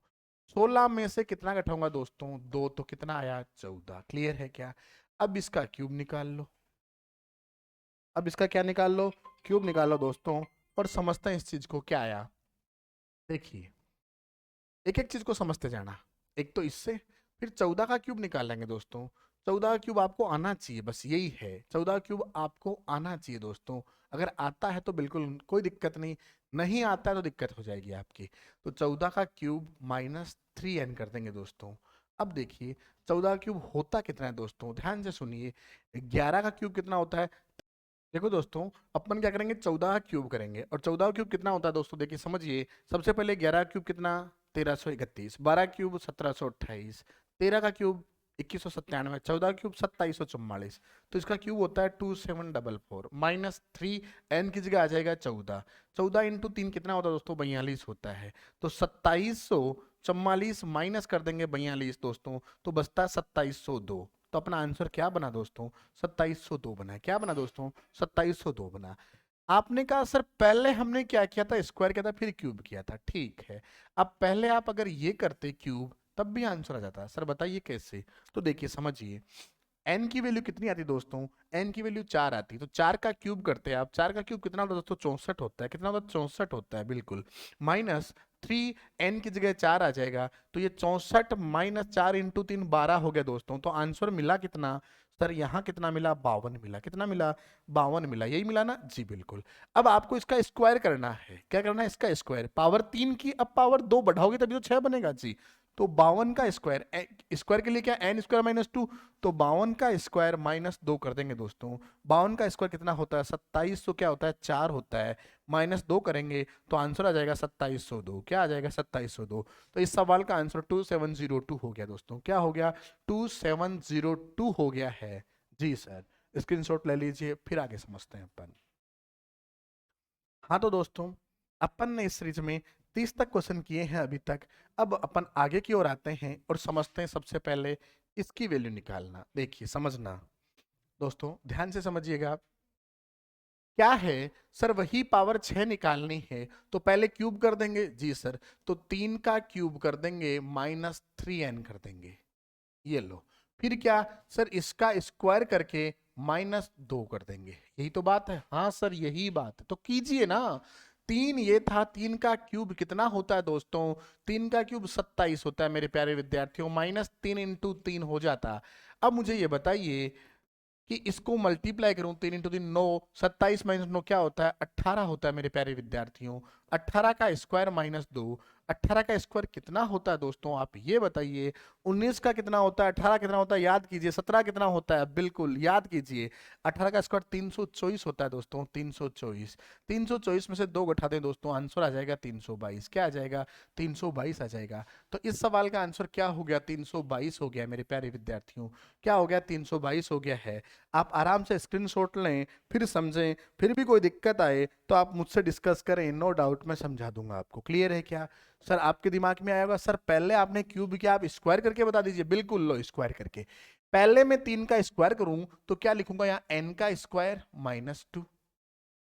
16 में से कितना घटाऊंगा दोस्तों, 2, तो कितना आया 14। क्लियर है क्या। अब इसका क्यूब निकाल लो, अब इसका क्या निकाल लो, क्यूब निकाल लो दोस्तों। और समझते हैं इस चीज को क्या आया। देखिए एक एक चीज को समझते जाना। एक तो इससे फिर 14 का क्यूब निकाल लेंगे दोस्तों। 14 का क्यूब आपको आना चाहिए, बस यही है, 14 का क्यूब आपको आना चाहिए दोस्तों। अगर आता है तो बिल्कुल कोई दिक्कत नहीं, नहीं आता है तो दिक्कत हो जाएगी आपकी। तो 14 का क्यूब माइनस 3n कर देंगे दोस्तों। अब देखिए 14 का क्यूब होता कितना है दोस्तों, ध्यान से सुनिए। 11 का क्यूब कितना होता है, देखो दोस्तों अपन क्या करेंगे, 14 का क्यूब करेंगे। और 14 का क्यूब कितना होता है दोस्तों, देखिए समझिए। सबसे पहले 11 का क्यूब कितना, 1331, 12 क्यूब 1728, 13 का क्यूब 2197, 14 क्यूब 2744। तो इसका क्यूब होता है 2744 माइनस 3, एन की जगह आ जाएगा 14। 14 इंटू 3 कितना होता है दोस्तों, 42 होता है। तो 2744 माइनस कर देंगे 42 दोस्तों, तो बचता है 2702। तो अपना आंसर क्या बना दोस्तों, 2702 बना। क्या बना दोस्तों, 2702 बना। आपने कहा सर पहले हमने क्या किया था, स्क्वायर किया था फिर क्यूब किया था, ठीक है। अब पहले आप अगर ये करते क्यूब तब भी आंसर आ जाता। सर बताइए कैसे। तो देखिए समझिए, n की वैल्यू कितनी आती दोस्तों, n की वैल्यू 4 आती। तो 4 का क्यूब करते हैं आप, 4 का क्यूब कितना होता है दोस्तों, 64 होता है। कितना होता है, 64 होता है बिल्कुल। माइनस 3, n की जगह 4 आ जाएगा। तो ये 64 माइनस 4 इंटू 3 12 हो गया दोस्तों। तो आंसर मिला कितना सर, यहाँ कितना मिला, 52 मिला। कितना मिला, 52 मिला। यही मिला ना जी, बिल्कुल। अब आपको इसका स्क्वायर करना है। क्या करना है, इसका स्क्वायर, पावर 3 की अब पावर 2 बढ़ाओगे तभी तो 6 बनेगा जी। तो 52 का स्क्वायर, स्क्वायर के लिए क्या, एन स्क्वायर माइनस 2। तो 52 का स्क्वायर माइनस 2 कर देंगे दोस्तों। 52 का स्क्वायर कितना होता है, 2700 क्या होता है, 4 होता है। माइनस 2 करेंगे तो आंसर आ जाएगा 2702। क्या आ जाएगा, 2702। तो इस सवाल का आंसर 2702 हो गया दोस्तों। क्या हो गया, 2702 हो गया है जी सर। स्क्रीनशॉट ले लीजिए, फिर आगे समझते हैं अपन। हाँ तो दोस्तों अपन ने इस सीरीज में 30 तक क्वेश्चन किए हैं अभी तक। अब अपन आगे की ओर आते हैं और समझते हैं सबसे पहले इसकी वैल्यू निकालना। देखिए समझना दोस्तों, ध्यान से समझिएगा। क्या है सर, वही पावर 6 निकालनी है तो पहले क्यूब कर देंगे जी सर। तो 3 का क्यूब कर देंगे माइनस 3n कर देंगे, ये लो। फिर क्या सर, इसका स्क्वायर करके माइनस 2 कर देंगे। यही तो बात है, हाँ सर यही बात है, तो कीजिए ना। 3 ये था, 3 का क्यूब कितना होता है दोस्तों, 3 का क्यूब 27 होता है मेरे प्यारे विद्यार्थियों। माइनस 3 इंटू 3 हो जाता। अब मुझे ये बताइए कि इसको मल्टीप्लाई करूं, 3 इंटू 3 9, 27 माइनस 9 क्या होता है, 18 होता है मेरे प्यारे विद्यार्थियों। 18 का स्क्वायर माइनस 2, 18 का स्क्वायर कितना होता है दोस्तों, आप ये बताइए। 19 का कितना होता है, 18 कितना होता है याद कीजिए। 17 कितना होता है, बिल्कुल याद कीजिए। 18 का स्क्वायर 324 होता है दोस्तों, 324। 324 में से 2 घटा दें दोस्तों, आंसर आ जाएगा 322। क्या आ जाएगा, 322 आ जाएगा। तो इस सवाल का आंसर क्या हो गया, 322 हो गया मेरे प्यारे विद्यार्थियों। क्या हो गया, 322 हो गया है। आप आराम से स्क्रीनशॉट लें, फिर समझें। फिर भी कोई दिक्कत आए तो आप मुझसे डिस्कस करें, नो डाउट मैं समझा दूंगा आपको। क्लियर है क्या सर, आपके दिमाग में आया होगा सर पहले आपने क्यूब किया, आप स्क्वायर करके बता दीजिए। बिल्कुल लो, स्क्वायर करके। पहले मैं 3 का स्क्वायर करूं तो क्या लिखूंगा यहाँ, n का स्क्वायर माइनस 2,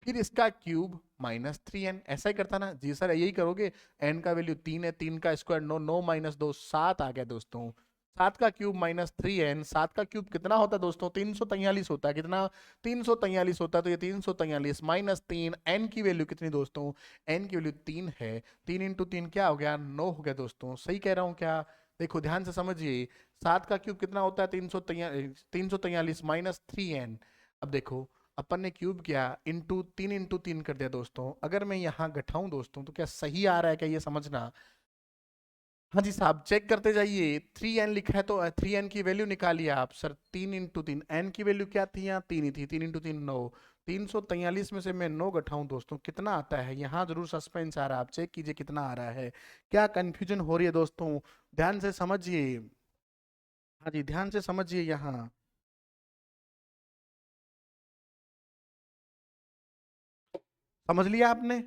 फिर इसका क्यूब माइनस 3n। ऐसा ही करता ना जी सर, यही करोगे। n का वैल्यू 3 है, 3 का स्क्वायर 9, 9 माइनस 2 7 आ गया दोस्तों। 7 का क्यूब माइनस 3n, 7 का क्यूब कितना होता है दोस्तों? 343 होता है। कितना? 343 होता है। तो ये 343 माइनस 3, n की वैल्यू कितनी दोस्तों? n की वैल्यू 3 है। 3 इंटू 3 क्या हो गया? 9 हो गया दोस्तों। सही कह रहा हूँ क्या? देखो ध्यान से समझिए, 7 का क्यूब कितना होता है? 343 माइनस 3n। अब देखो अपन ने क्यूब किया, इंटू तीन कर दिया दोस्तों। अगर मैं यहाँ घटाऊं दोस्तों तो क्या सही आ रहा है क्या, ये समझना। हाँ जी साहब, चेक करते जाइए। 3n लिखा है तो 3n की वैल्यू निकालिए आप सर। 3 इंटू 3, n की वैल्यू क्या थी? यहाँ 3 ही थी। 3 इंटू 3 9। 343 में से मैं 9 घटाऊं दोस्तों, कितना आता है? यहाँ जरूर सस्पेंस आ रहा है, आप चेक कीजिए कितना आ रहा है। क्या कंफ्यूजन हो रही है दोस्तों? ध्यान से समझिए। हाँ जी, ध्यान से समझिए यहाँ। समझ लिया आपने?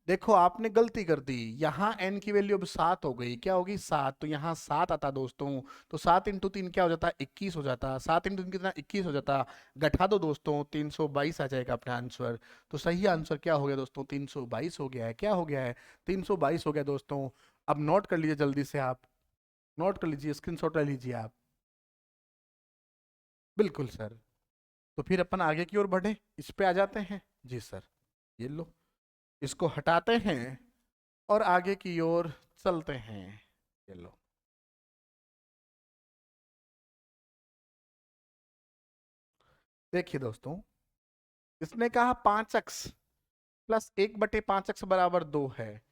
देखो आपने गलती कर दी। यहाँ n की वैल्यू अब 7 हो गई। क्या होगी? 7। तो यहाँ 7 आता दोस्तों। तो 7 इंटू 3 क्या हो जाता? 21 हो जाता। 7 इंटू 3 कितना? 21 हो जाता। घटा दो दोस्तों, 322 आ जाएगा अपना आंसर। तो सही आंसर क्या हो गया दोस्तों? 322 हो गया है। क्या हो गया है? 322 हो गया दोस्तों। अब नोट कर लीजिए जल्दी से आप। नोट कर लीजिए, स्क्रीनशॉट ले लीजिए आप। बिल्कुल सर। तो फिर अपन आगे की ओर बढ़े, इस पे आ जाते हैं। जी सर, ये लो, इसको हटाते हैं और आगे की ओर चलते हैं। ये लो, देखिए दोस्तों, इसने कहा 5x प्लस 1/5x बराबर 2 है।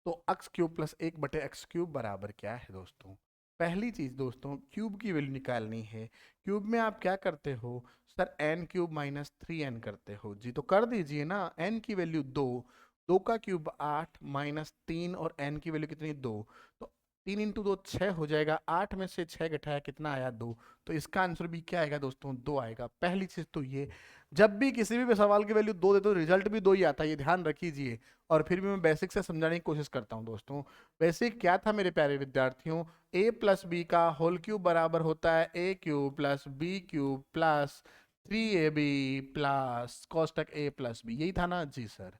तो x cube plus 1/x cube बराबर क्या है दोस्तों? पहली चीज दोस्तों, क्यूब की वैल्यू निकालनी है। क्यूब में आप क्या करते हो sir? n cube minus 3n करते हो जी। तो कर दीजिए ना। n की वैल्यू 2, 2 का क्यूब 8 माइनस 3, और n की वैल्यू कितनी? 2। तो 3 इंटू 2 6 हो जाएगा। 8 में से 6 घटाया कितना आया? 2। तो इसका आंसर भी क्या आएगा दोस्तों? 2 आएगा। पहली चीज तो ये, जब भी किसी भी सवाल की वैल्यू 2 देते हो रिजल्ट भी 2 ही आता है, ये ध्यान रखिए। और फिर भी मैं बेसिक से समझाने की कोशिश करता हूँ दोस्तों। बेसिक क्या था मेरे प्यारे विद्यार्थियों? a प्लस बी का होल क्यूब बराबर होता है a cube plus B cube plus 3ab plus कोष्टक a प्लस बी। यही था ना? जी सर।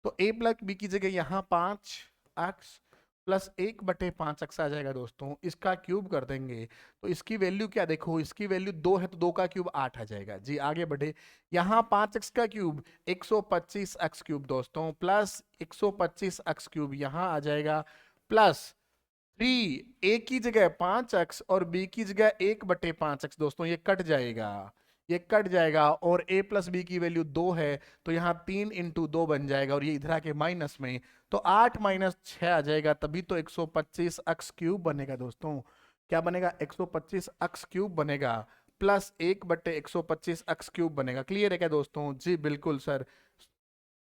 तो a प्लस बी की जगह यहाँ 5x प्लस 1/5x आ जाएगा दोस्तों। इसका क्यूब कर देंगे तो इसकी वैल्यू क्या? देखो इसकी वैल्यू 2 है तो 2 का क्यूब 8 आ जाएगा जी। आगे बढ़े, यहाँ 5x का क्यूब 125x क्यूब दोस्तों, प्लस 125x क्यूब यहाँ आ जाएगा, प्लस 3 a की जगह 5x और b की जगह 1/5x दोस्तों, ये कट जाएगा। ये कट जाएगा और a प्लस बी की वैल्यू 2 है तो यहाँ 3 इंटू 2 बन जाएगा, और ये इधर आके माइनस में, तो 8 माइनस 6 आ जाएगा। तभी तो 125x क्यूब बनेगा दोस्तों। क्या बनेगा? 125x क्यूब बनेगा, प्लस 1/125x क्यूब बनेगा। क्लियर है क्या दोस्तों? जी बिल्कुल सर।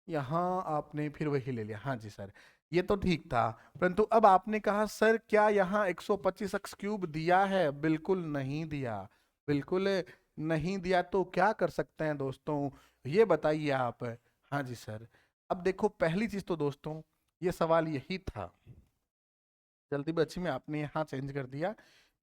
यहाँ आपने फिर वही ले लिया। हाँ जी सर, ये तो ठीक था। परंतु अब आपने कहा सर क्या यहाँ 125x क्यूब दिया है? बिल्कुल नहीं दिया। बिल्कुल नहीं दिया। तो क्या कर सकते हैं दोस्तों, ये बताइए आप। हाँ जी सर। अब देखो पहली चीज तो दोस्तों, ये सवाल यही था, जल्दीबाजी में आपने यहाँ चेंज कर दिया।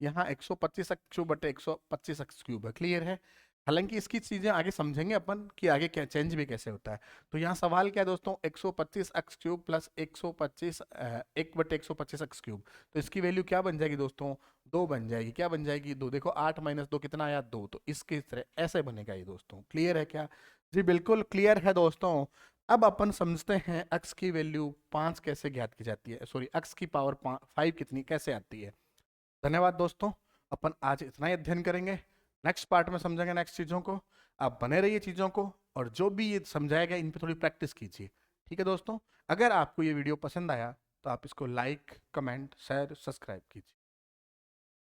यहाँ 125x क्यूब/125x क्यूब है। क्लियर है? हालांकि इसकी चीजें आगे समझेंगे अपन कि आगे क्या चेंज भी कैसे होता है। तो यहाँ सवाल क्या है दोस्तों? 125x cube plus 125 1/125x cube. तो इसकी वैल्यू क्या बन जाएगी दोस्तों? 2 बन जाएगी। क्या बन जाएगी? 2। देखो 8 माइनस 2 कितना आया? 2। तो इसके तरह ऐसे बनेगा ये दोस्तों। क्लियर है क्या? जी बिल्कुल क्लियर है दोस्तों। अब अपन समझते हैं x की वैल्यू 5 कैसे ज्ञात की जाती है, सॉरी x की पावर 5 कितनी कैसे आती है। धन्यवाद दोस्तों। अपन आज इतना ही अध्ययन करेंगे, नेक्स्ट पार्ट में समझेंगे नेक्स्ट चीज़ों को। आप बने रहिए चीज़ों को, और जो भी ये समझाएगा इन पे थोड़ी प्रैक्टिस कीजिए। ठीक है दोस्तों? अगर आपको ये वीडियो पसंद आया तो आप इसको लाइक, कमेंट, शेयर, सब्सक्राइब कीजिए।